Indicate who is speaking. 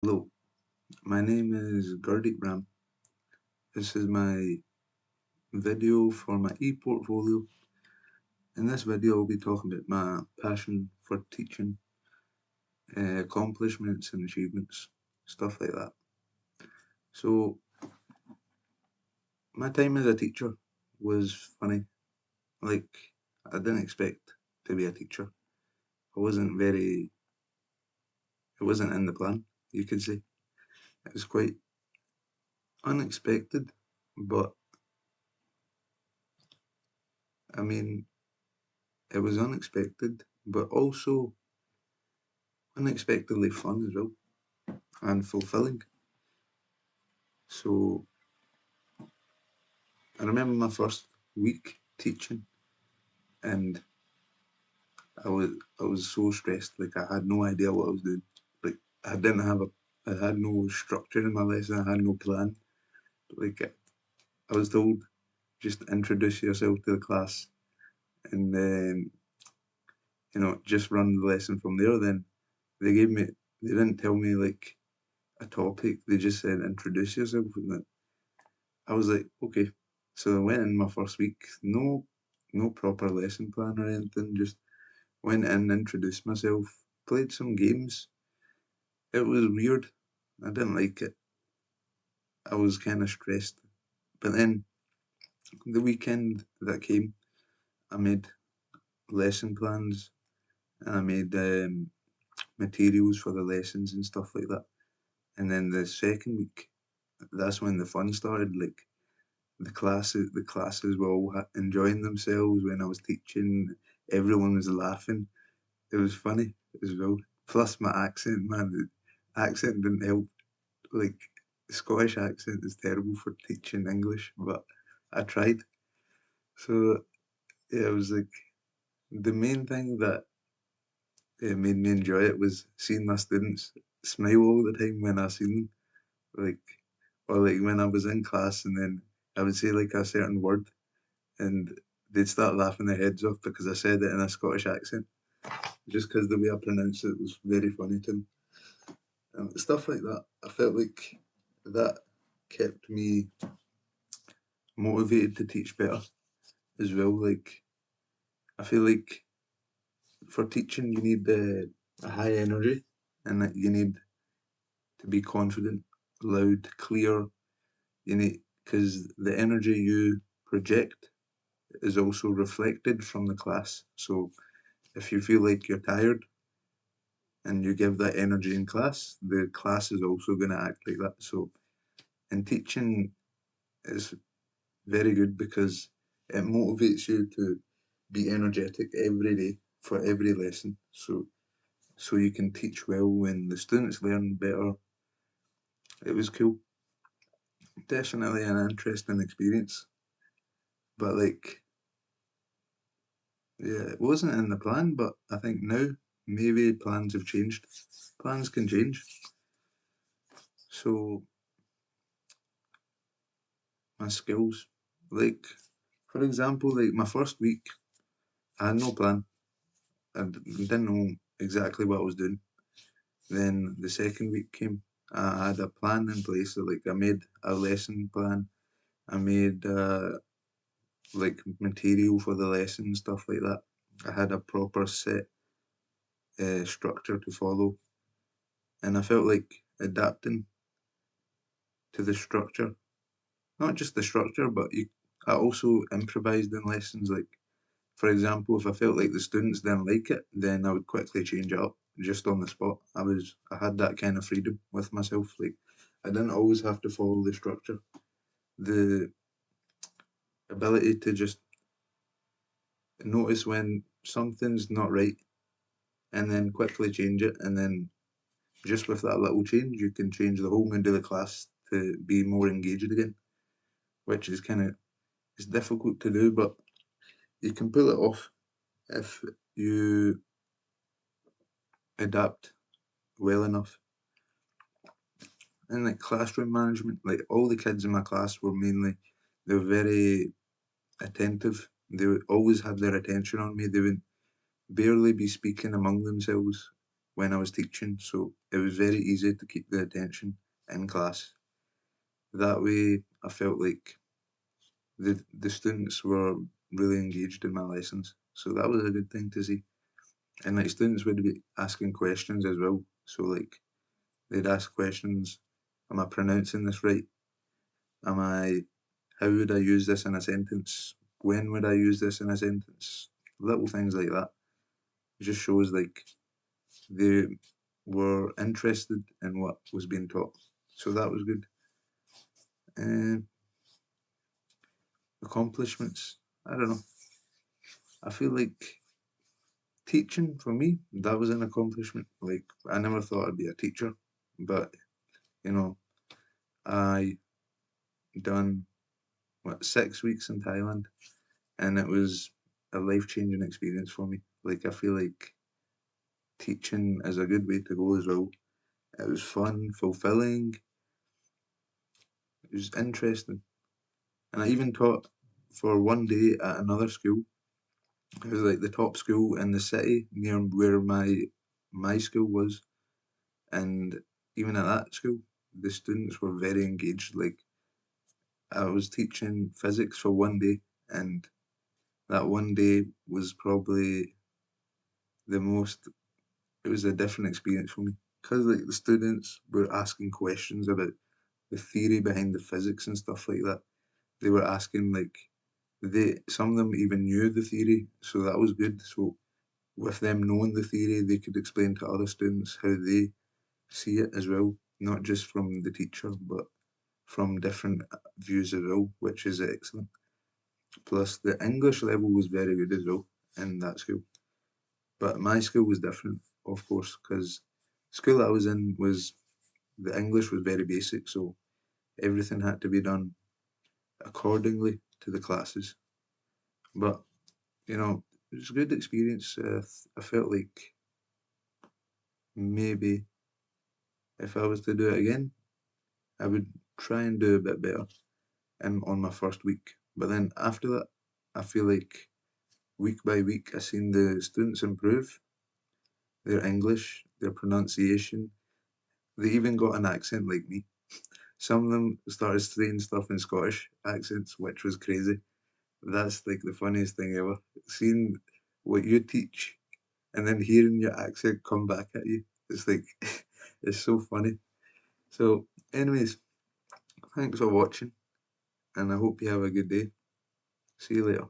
Speaker 1: Hello, my name is Gurdeep Ram. This is my video for my e-portfolio. In this video, I'll be talking about my passion for teaching, accomplishments and achievements, stuff like that. So, my time as a teacher was funny. Like, I didn't expect to be a teacher. I wasn't very, it wasn't in the plan, you could say. It was quite unexpected, but I mean, it was unexpected, but also unexpectedly fun as well and fulfilling. So I remember my first week teaching, and I was so stressed. Like I had no idea what I was doing. Like I didn't have a I had no structure in my lesson. I had no plan. Like I was told, just introduce yourself to the class, and then just run the lesson from there. Then they gave me they didn't tell me like a topic. They just said introduce yourself, and I was like, okay. So I went in my first week, no proper lesson plan or anything, just went in, introduced myself, played some games. It was weird. I didn't like it. I was kind of stressed. But then the weekend that came, I made lesson plans and I made materials for the lessons and stuff like that. And then the second week, that's when the fun started. Like the classes were all enjoying themselves when I was teaching. Everyone was laughing. It was funny as well. Plus my accent, man, the accent didn't help. Like Scottish accent is terrible for teaching English, but I tried. So yeah, it was like the main thing that made me enjoy it was seeing my students smile all the time when I seen them. Like or like when I was in class and then I would say like a certain word and they'd start laughing their heads off because I said it in a Scottish accent. Just because the way I pronounced it was very funny to them. And stuff like that. I felt like that kept me motivated to teach better as well. Like I feel like for teaching you need a high energy and that you need to be confident, loud, clear. You need because the energy you project is also reflected from the class. So if you feel like you're tired and you give that energy in class, the class is also going to act like that. So in teaching is very good because it motivates you to be energetic every day for every lesson. So you can teach well when the students learn better. It was cool. Definitely an interesting experience. But like yeah, it wasn't in the plan, but I think now maybe plans have changed. Plans can change. So my skills. Like for example, like my first week I had no plan. Didn't know exactly what I was doing. Then the second week came. I had a plan in place. So like I made a lesson plan. I made like material for the lesson, stuff like that. I had a proper set structure to follow, and I felt like adapting to the structure. Not just the structure, but I also improvised in lessons. Like for example, if I felt like the students didn't like it, then I would quickly change it up just on the spot. I had that kind of freedom with myself. Like I didn't always have to follow the structure. The ability to just notice when something's not right and then quickly change it, and then just with that little change you can change the whole mood of the class to be more engaged again, which is kind of it's difficult to do, but you can pull it off if you adapt well enough. And like classroom management, like all the kids in my class were mainly they were very attentive. They would always have their attention on me. They would barely be speaking among themselves. when I was teaching, so it was very easy to keep the attention in class. That way, I felt like the students were really engaged in my lessons, so that was a good thing to see. And like students would be asking questions as well, so like they'd ask questions: Am I pronouncing this right? Am I? How would I use this in a sentence? When would I use this in a sentence? Little things like that. It just shows like they were interested in what was being taught. So that was good. Accomplishments. I don't know. I feel like teaching for me, that was an accomplishment. Like I never thought I'd be a teacher, but you know, I done what 6 weeks in Thailand, and it was a life changing experience for me. Like I feel like teaching is a good way to go as well. It was fun, fulfilling, it was interesting. And I even taught for one day at another school. It was like the top school in the city near where my school was. And even at that school, the students were very engaged. Like I was teaching physics for one day, and that one day was probably the most. It was a different experience for me because like the students were asking questions about the theory behind the physics and stuff like that. They were asking like some of them even knew the theory, so that was good. So with them knowing the theory, they could explain to other students how they see it as well, not just from the teacher, but from different views as well, which is excellent. Plus, the English level was very good as well in that school. But my school was different, of course, because school I was in was the English was very basic, so everything had to be done accordingly to the classes. But it was a good experience. I felt like maybe if I was to do it again, I would try and do a bit better on my first week. But then after that, I feel like week by week, I seen the students improve their English, their pronunciation. They even got an accent like me. Some of them started saying stuff in Scottish accents, which was crazy. That's like the funniest thing ever. Seeing what you teach and then hearing your accent come back at you. It's like, it's so funny. So, anyways, thanks for watching, and I hope you have a good day. See you later.